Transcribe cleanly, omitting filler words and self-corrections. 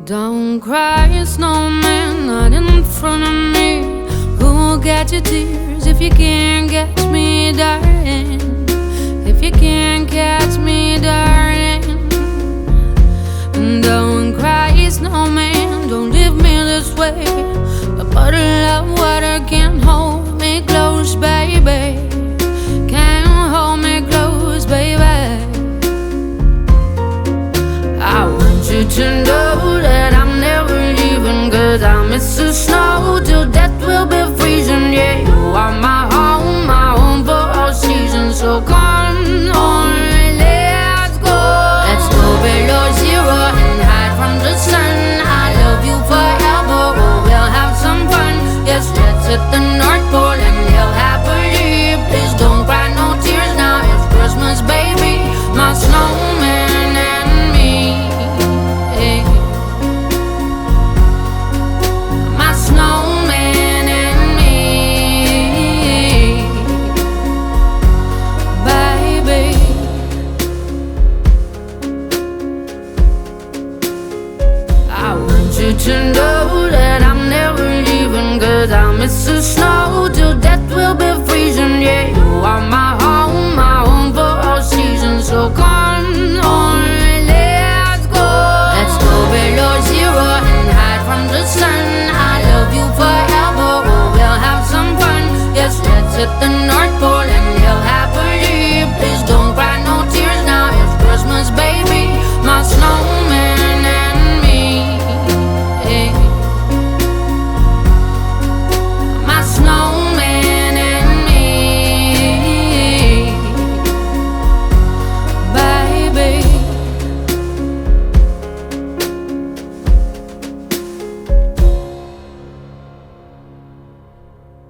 Don't cry, snowman, not in front of me. Who'll get your tears if you can't catch me, darling? If you can't catch me, darling. Don't cry, snowman, don't leave me this way. A bottle of water can't hold me close, baby. Can't hold me close, baby. I want you to know that I'm never leaving, 'cause I miss the snow till death will be freezing. Yeah, you are my home for all seasons. So come